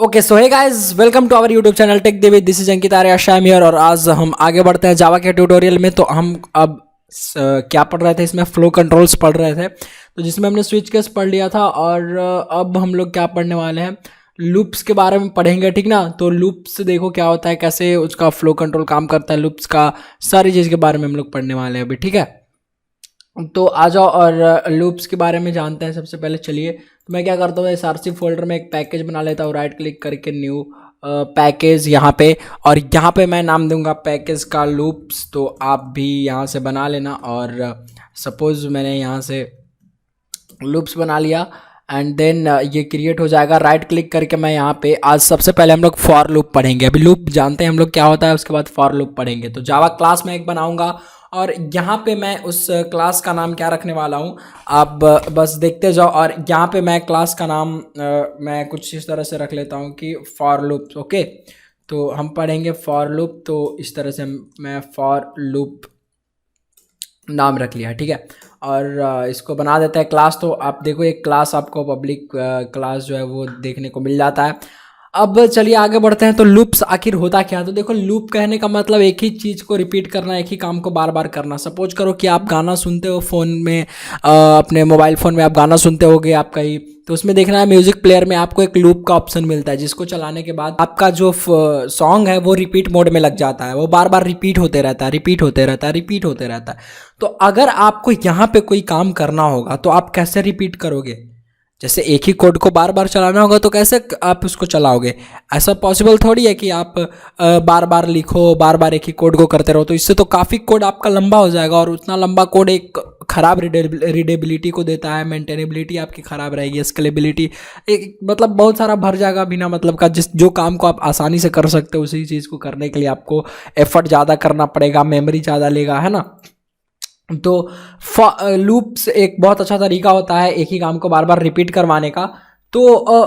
Okay so hey guys, welcome to our YouTube channel tech Devi. This is Ankit Arya Sham here. और आज हम आगे बढ़ते हैं जावा के ट्यूटोरियल में। तो हम अब क्या पढ़ रहे थे, इसमें फ्लो कंट्रोल्स पढ़ रहे थे, तो जिसमें हमने स्विच केस पढ़ लिया था। और अब हम लोग क्या पढ़ने वाले हैं, लूप्स के बारे में पढ़ेंगे, ठीक ना। तो लूप्स देखो क्या होता है, कैसे उसका फ्लो कंट्रोल काम करता है, लूप्स का सारी चीज़ के बारे में हम लोग पढ़ने वाले हैं अभी, ठीक है। तो आ जाओ और लूप्स के बारे में जानते हैं। सबसे पहले चलिए, तो मैं क्या करता हूँ, एसआरसी फोल्डर में एक पैकेज बना लेता हूँ, राइट क्लिक करके न्यू पैकेज यहाँ पे, और यहाँ पे मैं नाम दूंगा पैकेज का लूप्स। तो आप भी यहाँ से बना लेना। और सपोज मैंने यहाँ से लूप्स बना लिया एंड देन ये क्रिएट हो जाएगा। राइट क्लिक करके मैं यहाँ पे आज सबसे पहले हम लोग फॉर लूप पढ़ेंगे। अभी लूप जानते हैं हम लोग क्या होता है, उसके बाद फॉर लूप पढ़ेंगे। तो जावा क्लास में एक बनाऊंगा और यहाँ पे मैं उस क्लास का नाम क्या रखने वाला हूँ, आप बस देखते जाओ। और यहाँ पे मैं क्लास का नाम मैं कुछ इस तरह से रख लेता हूँ कि फॉर लूप। ओके, तो हम पढ़ेंगे फॉर लूप। तो इस तरह से मैं फॉर लूप नाम रख लिया, ठीक है। और इसको बना देता है क्लास। तो आप देखो, एक क्लास आपको पब्लिक क्लास जो है वो देखने को मिल जाता है। अब चलिए आगे बढ़ते हैं। तो लूप्स आखिर होता क्या है, तो देखो लूप कहने का मतलब एक ही चीज़ को रिपीट करना, एक ही काम को बार बार करना। सपोज करो कि आप गाना सुनते हो फ़ोन में, अपने मोबाइल फ़ोन में आप गाना सुनते होगे आपका ही, तो उसमें देखना है म्यूजिक प्लेयर में आपको एक लूप का ऑप्शन मिलता है, जिसको चलाने के बाद आपका जो सॉन्ग है वो रिपीट मोड में लग जाता है। वो बार बार रिपीट होते रहता है, रिपीट होते रहता है, रिपीट होते रहता है। तो अगर आपको यहाँ पे कोई काम करना होगा तो आप कैसे रिपीट करोगे, जैसे एक ही कोड को बार बार चलाना होगा तो कैसे आप उसको चलाओगे। ऐसा पॉसिबल थोड़ी है कि आप बार बार लिखो, बार बार एक ही कोड को करते रहो। तो इससे तो काफ़ी कोड आपका लंबा हो जाएगा, और उतना लंबा कोड एक ख़राब रीडेबिलिटी को देता है, मेंटेनेबिलिटी आपकी ख़राब रहेगी, स्केलेबिलिटी एक मतलब बहुत सारा भर जाएगा बिना मतलब का। जो काम को आप आसानी से कर सकते हो उसी चीज़ को करने के लिए आपको एफर्ट ज़्यादा करना पड़ेगा, मेमोरी ज़्यादा लेगा, है ना। तो लूप्स एक बहुत अच्छा तरीका होता है एक ही काम को बार बार रिपीट करवाने का। तो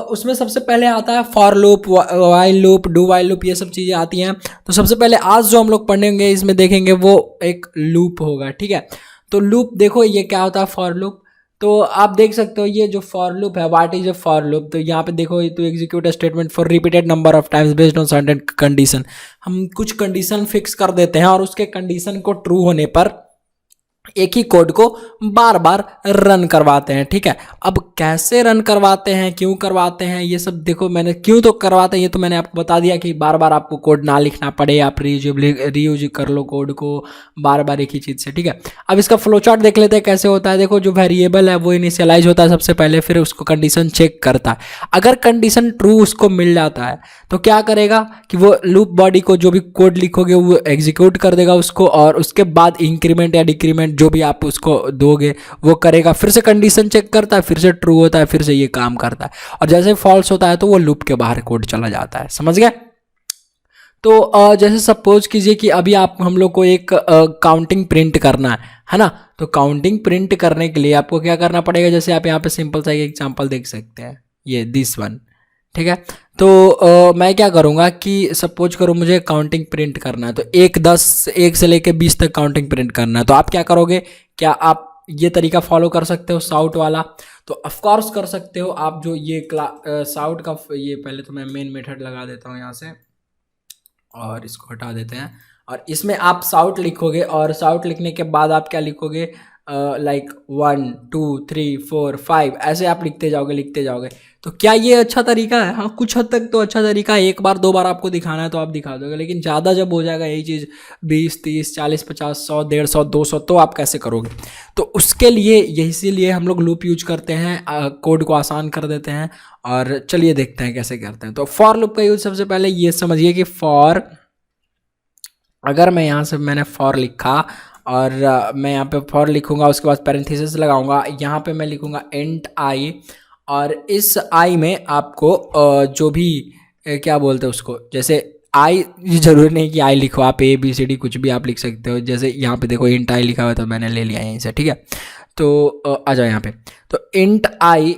उसमें सबसे पहले आता है for loop, while loop, do while loop, ये सब चीज़ें आती हैं। तो सबसे पहले आज जो हम लोग पढ़ेंगे इसमें देखेंगे वो एक लूप होगा, ठीक है। तो लूप देखो ये क्या होता है, फॉर लूप। तो आप देख सकते हो ये जो फॉर लूप है, what is a for loop. तो यहाँ पे देखो, to execute a statement for repeated number of times based on certain condition. हम कुछ कंडीशन फिक्स कर देते हैं और उसके कंडीशन को ट्रू होने पर एक ही कोड को बार बार रन करवाते हैं, ठीक है। अब कैसे रन करवाते हैं, क्यों करवाते हैं, ये सब देखो। मैंने क्यों तो करवाते हैं ये तो मैंने आपको बता दिया कि बार बार आपको कोड ना लिखना पड़े, आप रीयूज कर लो कोड को बार बार एक ही चीज़ से, ठीक है। अब इसका फ्लो चार्ट देख लेते हैं कैसे होता है। देखो, जो वेरिएबल है वो इनिशियलाइज होता है सबसे पहले, फिर उसको कंडीशन चेक करता है। अगर कंडीशन ट्रू उसको मिल जाता है तो क्या करेगा कि वो लूप बॉडी को जो भी कोड लिखोगे वो एग्जीक्यूट कर देगा उसको, और उसके बाद इंक्रीमेंट या डिक्रीमेंट जो भी आप उसको दोगे वो करेगा। फिर से कंडीशन चेक करता है, फिर से ट्रू होता है, फिर से ये काम करता है। और जैसे फॉल्स होता है तो वो लूप के बाहर कोड चला जाता है, समझ गए। तो जैसे सपोज कीजिए कि अभी आप हम लोग को एक काउंटिंग प्रिंट करना है ना। तो काउंटिंग प्रिंट करने के लिए आपको क्या करना पड़ेगा, जैसे आप यहाँ पे सिंपल सा एक एग्जांपल देख सकते हैं, ये दिस वन, ठीक है। तो मैं क्या करूँगा कि सपोज करो मुझे काउंटिंग प्रिंट करना है, तो 1 से लेके 20 तक काउंटिंग प्रिंट करना है। तो आप क्या करोगे, क्या आप ये तरीका फॉलो कर सकते हो साउट वाला? तो ऑफकोर्स कर सकते हो आप। जो ये साउट का ये पहले तो मैं मेन मेथड लगा देता हूँ यहाँ से, और इसको हटा देते हैं। और इसमें आप साउट लिखोगे, और साउट लिखने के बाद आप क्या लिखोगे, लाइक 1 2 3 4 5 ऐसे आप लिखते जाओगे लिखते जाओगे। तो क्या ये अच्छा तरीका है? हाँ, कुछ हद तक तो अच्छा तरीका है। एक बार दो बार आपको दिखाना है तो आप दिखा दोगे, लेकिन ज़्यादा जब हो जाएगा यही चीज़ 20 30 40 50 100 150 200, तो आप कैसे करोगे? तो उसके लिए इसीलिए हम लोग लूप यूज करते हैं, कोड को आसान कर देते हैं। और चलिए देखते हैं कैसे करते हैं। तो फॉर लूप का यूज सबसे पहले ये समझिए कि फॉर, अगर मैं यहाँ से मैंने फॉर लिखा और मैं यहाँ पे फॉर लिखूंगा, उसके बाद पैरेंथेसिस लगाऊंगा, यहाँ पे मैं लिखूंगा इंट आई। और इस आई में आपको जो भी क्या बोलते हैं उसको, जैसे आई, जरूरी नहीं कि आई लिखो, आप ए बी सी डी कुछ भी आप लिख सकते हो। जैसे यहाँ पे देखो इंट आई लिखा हुआ है तो मैंने ले लिया यहीं से, ठीक है। तो आ जाओ यहाँ पे। तो इंट आई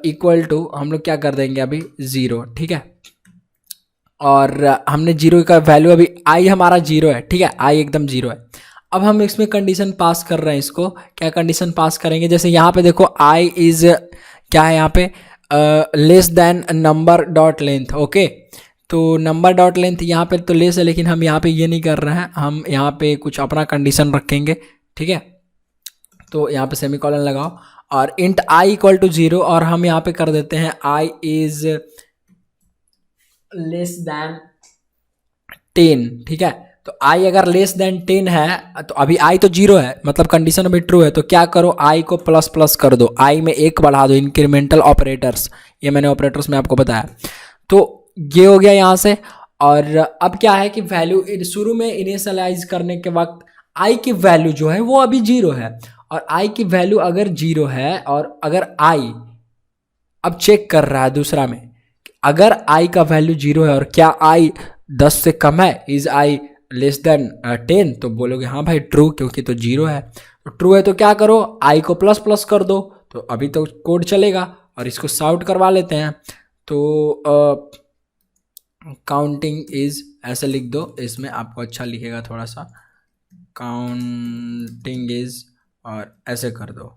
इक्वल टू हम लोग क्या कर देंगे अभी 0, ठीक है। और हमने 0 का वैल्यू, अभी आई हमारा 0 है, ठीक है, आई एकदम 0 है। अब हम इसमें कंडीशन पास कर रहे हैं, इसको क्या कंडीशन पास करेंगे, जैसे यहाँ पे देखो आई इज क्या है, यहाँ पे less than number dot length. Okay, तो नंबर डॉट लेंथ यहाँ पे तो लेस है, लेकिन हम यहाँ पे ये नहीं कर रहे हैं, हम यहाँ पे कुछ अपना कंडीशन रखेंगे। ठीक है, तो यहाँ पे सेमीकोलन लगाओ और इंट आई इक्वल टू 0 और हम यहाँ पे कर देते हैं आई इज लेस देन 10। ठीक है, तो आई अगर लेस देन 10 है तो अभी आई तो 0 है, मतलब कंडीशन अभी ट्रू है, तो क्या करो आई को प्लस प्लस कर दो, आई में 1 बढ़ा दो, इंक्रीमेंटल ऑपरेटर्स, ये मैंने ऑपरेटर्स में आपको बताया। तो ये हो गया यहाँ से। और अब क्या है कि वैल्यू शुरू में इनिशियलाइज करने के वक्त आई की वैल्यू जो है वो अभी 0 है, और आई की वैल्यू अगर 0 है और अगर आई अब चेक कर रहा है दूसरा में, अगर आई का वैल्यू 0 है और क्या आई 10 से कम है, इज आई लेस देन 10, तो बोलोगे हाँ भाई ट्रू, क्योंकि तो 0 है। तो ट्रू है तो क्या करो, आई को प्लस प्लस कर दो, तो अभी तो कोड चलेगा। और इसको सॉर्ट करवा लेते हैं, तो काउंटिंग इज ऐसे लिख दो, इसमें आपको अच्छा लिखेगा थोड़ा सा, काउंटिंग इज और ऐसे कर दो,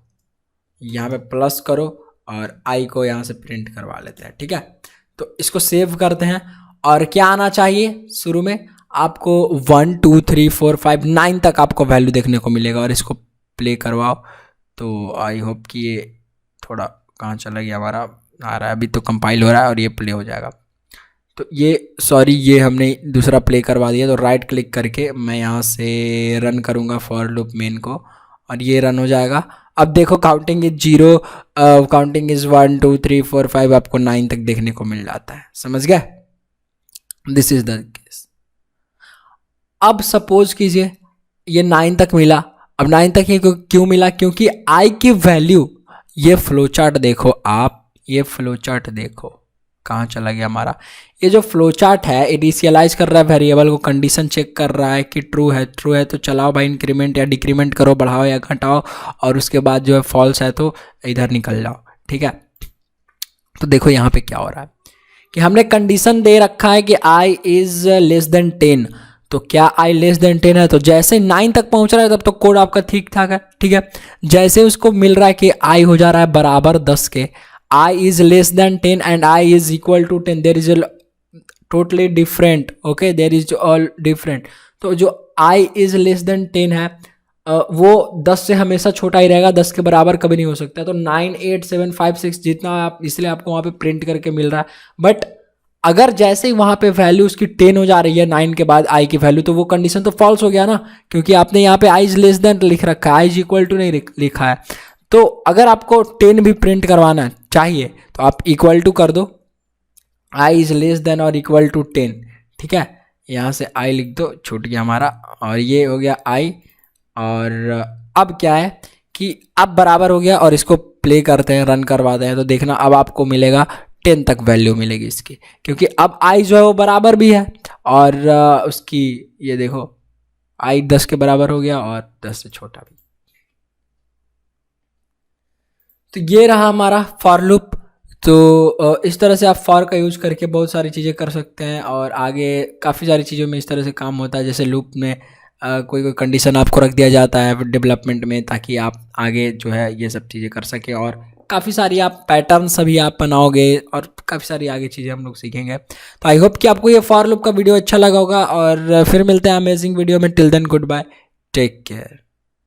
यहाँ पे प्लस करो और आई को यहाँ से प्रिंट करवा लेते हैं। ठीक है, तो इसको सेव करते हैं। और क्या आना चाहिए शुरू में, आपको 1 2 3 4 5 9 तक आपको वैल्यू देखने को मिलेगा। और इसको प्ले करवाओ, तो आई होप कि ये थोड़ा कहाँ चला गया हमारा, आ रहा है अभी तो कंपाइल हो रहा है और ये प्ले हो जाएगा। तो ये सॉरी, ये हमने दूसरा प्ले करवा दिया। तो राइट क्लिक करके मैं यहाँ से रन करूँगा फॉर लूप मेन को, और ये रन हो जाएगा। अब देखो काउंटिंग इज 0, काउंटिंग इज 1 2 3 4 5, आपको 9 तक देखने को मिल जाता है। समझ गए, दिस इज द केस। अब सपोज कीजिए ये 9 तक मिला। अब 9 तक ये क्यों मिला, क्योंकि आई की वैल्यू, ये फ्लो चार्ट देखो आप, ये फ्लो चार्ट देखो कहाँ चला गया हमारा। ये जो फ्लो चार्ट है इनिशियलाइज कर रहा है वेरिएबल को, कंडीशन चेक कर रहा है कि ट्रू है, ट्रू है तो चलाओ भाई, इंक्रीमेंट या डिक्रीमेंट करो, बढ़ाओ या घटाओ, और उसके बाद जो है फॉल्स है तो इधर निकल जाओ। ठीक है, तो देखो यहाँ पे क्या हो रहा है कि हमने कंडीशन दे रखा है कि आई इज लेस देन 10, तो क्या आई लेस देन 10 है, तो जैसे 9 तक पहुंच रहा है तब तो कोड आपका ठीक ठाक है। ठीक है, जैसे उसको मिल रहा है कि आई हो जा रहा है बराबर 10 के, I is less than 10 and I is equal to 10, there is a totally different, okay, there is all different। तो जो I is less than 10 है वो 10 से हमेशा छोटा ही रहेगा, 10 के बराबर कभी नहीं हो सकता। तो 9 8 7 5 6 जितना आप, इसलिए आपको वहाँ पे प्रिंट करके मिल रहा है। बट अगर जैसे ही वहाँ पे वैल्यू उसकी 10 हो जा रही है 9 के बाद आई की वैल्यू, तो वो कंडीशन तो फॉल्स हो गया ना, क्योंकि आपने यहाँ पे आई इज लेस देन लिख रखा है, आई इज इक्वल टू नहीं लिखा है। तो अगर आपको 10 भी प्रिंट करवाना चाहिए तो आप इक्वल टू कर दो, आई इज लेस देन और इक्वल टू 10। ठीक है, यहाँ से आई लिख दो, छूट गया हमारा, और ये हो गया आई। और अब क्या है कि अब बराबर हो गया, और इसको प्ले करते हैं, रन करवाते हैं, तो देखना अब आपको मिलेगा 10 तक वैल्यू मिलेगी इसकी, क्योंकि अब आई जो है वो बराबर भी है, और उसकी ये देखो आई 10 के बराबर हो गया और 10 से छोटा भी। तो ये रहा हमारा फॉर लूप। तो इस तरह से आप फॉर का यूज करके बहुत सारी चीज़ें कर सकते हैं, और आगे काफ़ी सारी चीज़ों में इस तरह से काम होता है। जैसे लूप में कोई कंडीशन आपको रख दिया जाता है डेवलपमेंट में, ताकि आप आगे जो है ये सब चीज़ें कर सकें, और काफ़ी सारी आप पैटर्न सभी आप बनाओगे, और काफ़ी सारी आगे चीज़ें हम लोग सीखेंगे। तो आई होप कि आपको ये फॉर लूप का वीडियो अच्छा लगा होगा, और फिर मिलते हैं अमेजिंग वीडियो में। Till then good bye, take care.